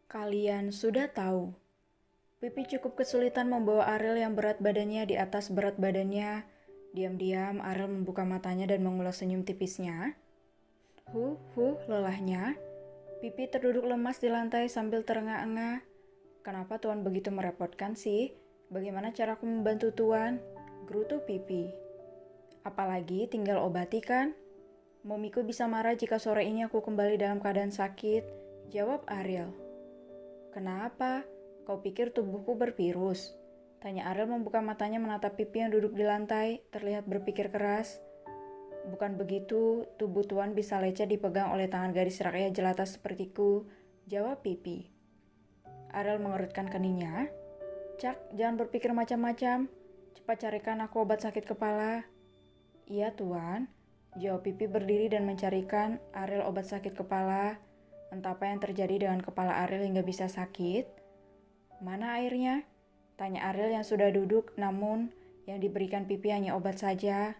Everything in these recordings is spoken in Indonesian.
Kalian sudah tahu, Pipi cukup kesulitan membawa Ariel yang berat badannya di atas berat badannya. Diam-diam Ariel membuka matanya dan mengulas senyum tipisnya. Lelahnya. Pipi terduduk lemas di lantai sambil terengah-engah. Kenapa Tuan begitu merepotkan sih? Bagaimana caraku membantu Tuan? Gerutu Pipi. Apalagi tinggal obati kan? Momiku bisa marah jika sore ini aku kembali dalam keadaan sakit, jawab Ariel. Kenapa? Kau pikir tubuhku bervirus? Tanya Ariel membuka matanya menatap Pipi yang duduk di lantai, terlihat berpikir keras. Bukan begitu, tubuh Tuan bisa lecet dipegang oleh tangan gadis rakyat jelata sepertiku, jawab Pipi. Ariel mengerutkan keningnya. Cak, jangan berpikir macam-macam. Cepat carikan aku obat sakit kepala. Iya Tuan, jawab Pipi berdiri dan mencarikan Ariel obat sakit kepala. Entah apa yang terjadi dengan kepala Ariel hingga bisa sakit. Mana airnya? Tanya Ariel yang sudah duduk, namun yang diberikan Pipi hanya obat saja.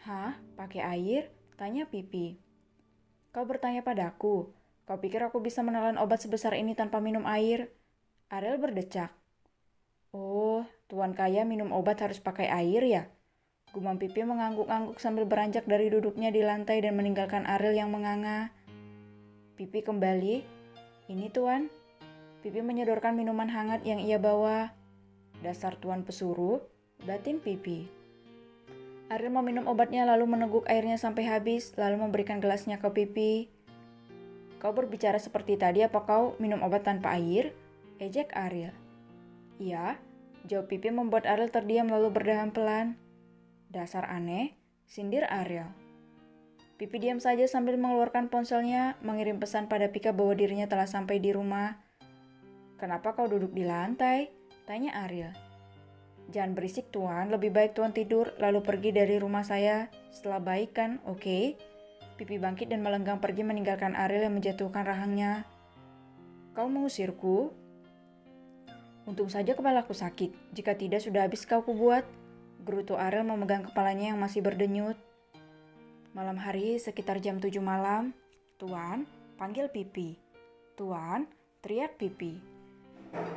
Hah? Pakai air? Tanya Pipi. Kau bertanya padaku. Kau pikir aku bisa menelan obat sebesar ini tanpa minum air? Ariel berdecak. Oh, Tuan kaya minum obat harus pakai air ya? Gumam Pipi mengangguk-angguk sambil beranjak dari duduknya di lantai dan meninggalkan Ariel yang menganga. Pipi kembali. Ini Tuan. Pipi menyodorkan minuman hangat yang ia bawa. Dasar Tuan pesuruh, batin Pipi. Ariel meminum obatnya lalu meneguk airnya sampai habis, lalu memberikan gelasnya ke Pipi. Kau berbicara seperti tadi, apa kau minum obat tanpa air? Ejek Ariel. Iya, jawab Pipi membuat Ariel terdiam lalu berdaham pelan. Dasar aneh, sindir Ariel. Pipi diam saja sambil mengeluarkan ponselnya, mengirim pesan pada Pika bahwa dirinya telah sampai di rumah. Kenapa kau duduk di lantai? Tanya Ariel. Jangan berisik Tuan, lebih baik Tuan tidur lalu pergi dari rumah saya setelah baik kan, oke? Pipi bangkit dan melenggang pergi meninggalkan Ariel yang menjatuhkan rahangnya. Kau mengusirku? Untung saja kepalaku sakit, jika tidak sudah habis kau kubuat. Gerutu Ariel memegang kepalanya yang masih berdenyut. Malam hari sekitar jam 7 malam, Tuan, panggil Pipi. Tuan, teriak Pipi.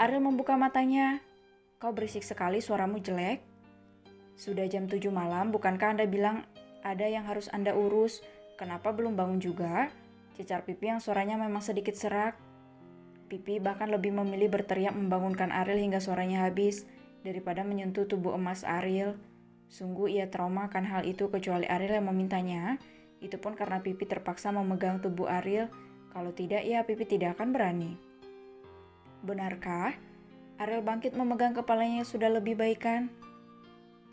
Ariel membuka matanya. Kau berisik sekali, suaramu jelek. Sudah jam 7 malam, bukankah Anda bilang ada yang harus Anda urus? Kenapa belum bangun juga? Cecar Pipi yang suaranya memang sedikit serak. Pipi bahkan lebih memilih berteriak membangunkan Ariel hingga suaranya habis, daripada menyentuh tubuh emas Ariel. Sungguh ia trauma akan hal itu kecuali Ariel yang memintanya. Itu pun karena Pipi terpaksa memegang tubuh Ariel. Kalau tidak, ya Pipi tidak akan berani. Benarkah? Ariel bangkit memegang kepalanya yang sudah lebih baikan.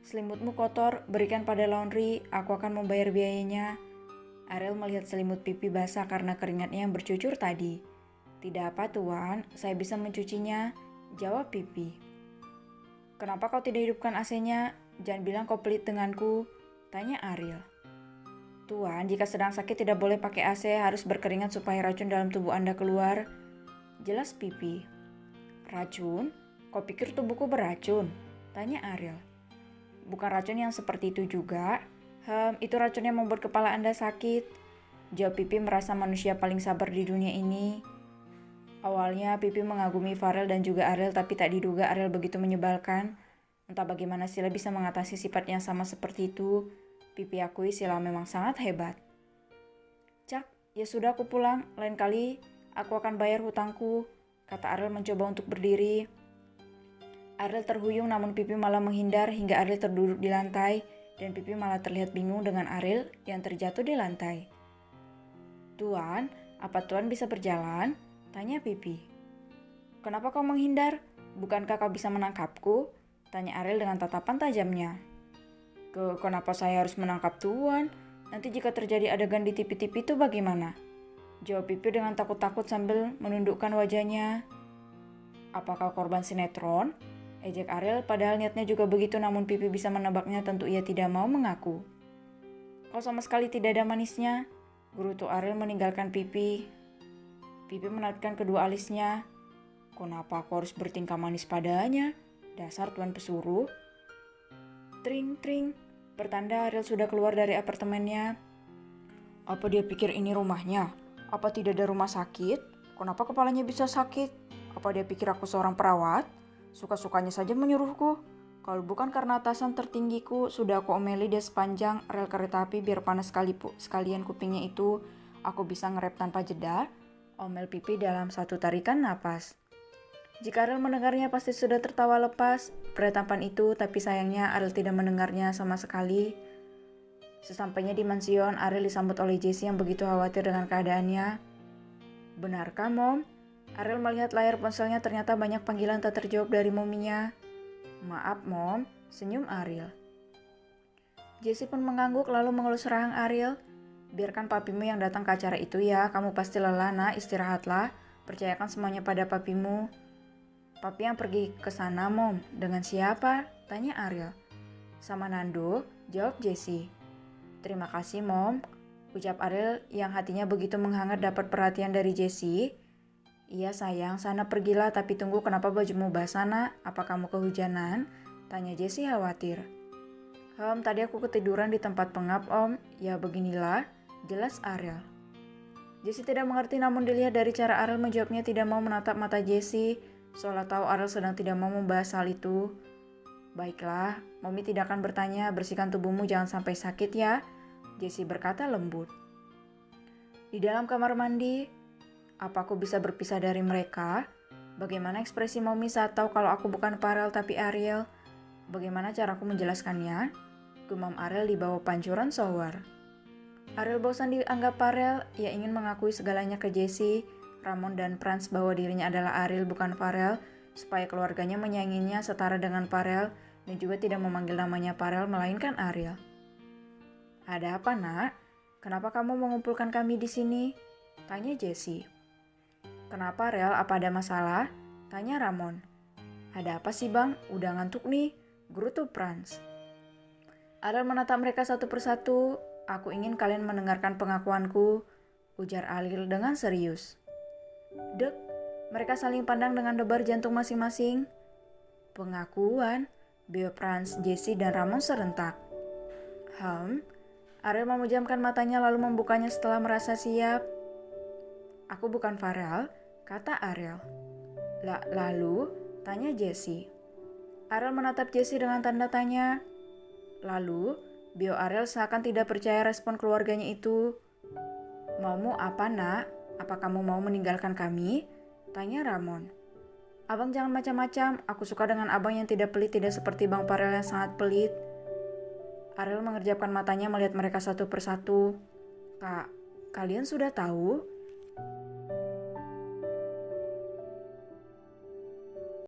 Selimutmu kotor, berikan pada laundry, aku akan membayar biayanya. Ariel melihat selimut Pipi basah karena keringatnya yang bercucur tadi. Tidak apa Tuan, saya bisa mencucinya, jawab Pipi. Kenapa kau tidak hidupkan AC-nya? Jangan bilang kau pelit denganku, tanya Ariel. Tuan, jika sedang sakit tidak boleh pakai AC, harus berkeringat supaya racun dalam tubuh Anda keluar. Jelas Pipi. Racun? Kau pikir tubuhku beracun? Tanya Ariel. Bukan racun yang seperti itu juga. Itu racun yang membuat kepala Anda sakit. Jawab Pipi merasa manusia paling sabar di dunia ini. Awalnya Pipi mengagumi Farel dan juga Ariel, tapi tak diduga Ariel begitu menyebalkan. Entah bagaimana Sila bisa mengatasi sifat yang sama seperti itu. Pipi akui Sila memang sangat hebat. Cak, ya sudah aku pulang. Lain kali aku akan bayar hutangku, kata Ariel mencoba untuk berdiri. Ariel terhuyung namun Pipi malah menghindar hingga Ariel terduduk di lantai dan Pipi malah terlihat bingung dengan Ariel yang terjatuh di lantai. Tuan, apa Tuan bisa berjalan? Tanya Pipi. Kenapa kau menghindar? Bukankah kau bisa menangkapku? Tanya Ariel dengan tatapan tajamnya. Kenapa saya harus menangkap Tuan? Nanti jika terjadi adegan di TV-TV itu bagaimana? Jawab Pipi dengan takut-takut sambil menundukkan wajahnya. Apakah korban sinetron? Ejek Ariel padahal niatnya juga begitu, namun Pipi bisa menebaknya, tentu ia tidak mau mengaku. Kau sama sekali tidak ada manisnya. Gerutu Ariel meninggalkan Pipi. Pipi menatupkan kedua alisnya. Kenapa aku harus bertingkah manis padanya? Dasar tuan pesuruh. Tring, tring. Pertanda Ariel sudah keluar dari apartemennya. Apa dia pikir ini rumahnya? Apa tidak ada rumah sakit? Kenapa kepalanya bisa sakit? Apa dia pikir aku seorang perawat? Suka-sukanya saja menyuruhku. Kalau bukan karena atasan tertinggiku, sudah aku omeli dia sepanjang rel kereta api biar panas sekalian kupingnya itu. Aku bisa ngerep tanpa jeda. Omel Pipi dalam satu tarikan napas. Jika Ariel mendengarnya pasti sudah tertawa lepas pada tampan itu, tapi sayangnya Ariel tidak mendengarnya sama sekali. Sesampainya di mansion, Ariel disambut oleh Jessie yang begitu khawatir dengan keadaannya. Benarkah, Mom? Ariel melihat layar ponselnya, ternyata banyak panggilan tak terjawab dari mominya. Maaf, Mom, senyum Ariel. Jessie pun mengangguk lalu mengelus rahang Ariel. Biarkan papimu yang datang ke acara itu ya, kamu pasti lelah nak, istirahatlah. Percayakan semuanya pada papimu. Papi yang pergi ke sana, Mom. Dengan siapa? Tanya Ariel. Sama Nando, jawab Jessie. Terima kasih, Mom, ucap Ariel yang hatinya begitu menghangat dapat perhatian dari Jessie. Iya sayang, sana pergilah, tapi tunggu, kenapa bajumu basah nak? Apa kamu kehujanan? Tanya Jessie khawatir. Tadi aku ketiduran di tempat pengap, Om. Ya beginilah, jelas Ariel. Jessie tidak mengerti, namun dilihat dari cara Ariel menjawabnya tidak mau menatap mata Jessie, seolah tahu Ariel sedang tidak mau membahas hal itu. Baiklah, Mommy tidak akan bertanya, bersihkan tubuhmu jangan sampai sakit ya, Jessie berkata lembut. Di dalam kamar mandi, apa aku bisa berpisah dari mereka? Bagaimana ekspresi Mommy saat tahu kalau aku bukan Farel tapi Ariel? Bagaimana caraku menjelaskannya? Gumam Ariel di bawah pancuran shower. Ariel bosan dianggap Farel, ia ingin mengakui segalanya ke Jessie, Ramon dan Franz bahwa dirinya adalah Ariel bukan Farel, supaya keluarganya menyayanginya setara dengan Farel dan juga tidak memanggil namanya Farel melainkan Ariel. Ada apa nak? Kenapa kamu mengumpulkan kami di sini? Tanya Jessie. Kenapa Rel? Apa ada masalah? Tanya Ramon. Ada apa sih bang? Udah ngantuk nih, gerutu Franz. Ariel menatap mereka satu persatu. Aku ingin kalian mendengarkan pengakuanku, ujar Ariel dengan serius. Dek, mereka saling pandang dengan debar jantung masing-masing. Pengakuan, Bio, Franz, Jessie, dan Ramon serentak. Ariel memejamkan matanya lalu membukanya setelah merasa siap. Aku bukan Farel, kata Ariel. Lalu, tanya Jessie. Ariel menatap Jessie dengan tanda tanya. Lalu, Bio Ariel seakan tidak percaya respon keluarganya itu. Maumu apa nak? Apa kamu mau meninggalkan kami? Tanya Ramon. Abang jangan macam-macam, aku suka dengan abang yang tidak pelit, tidak seperti Bang Farel yang sangat pelit. Ariel mengerjapkan matanya melihat mereka satu persatu. Kak, kalian sudah tahu?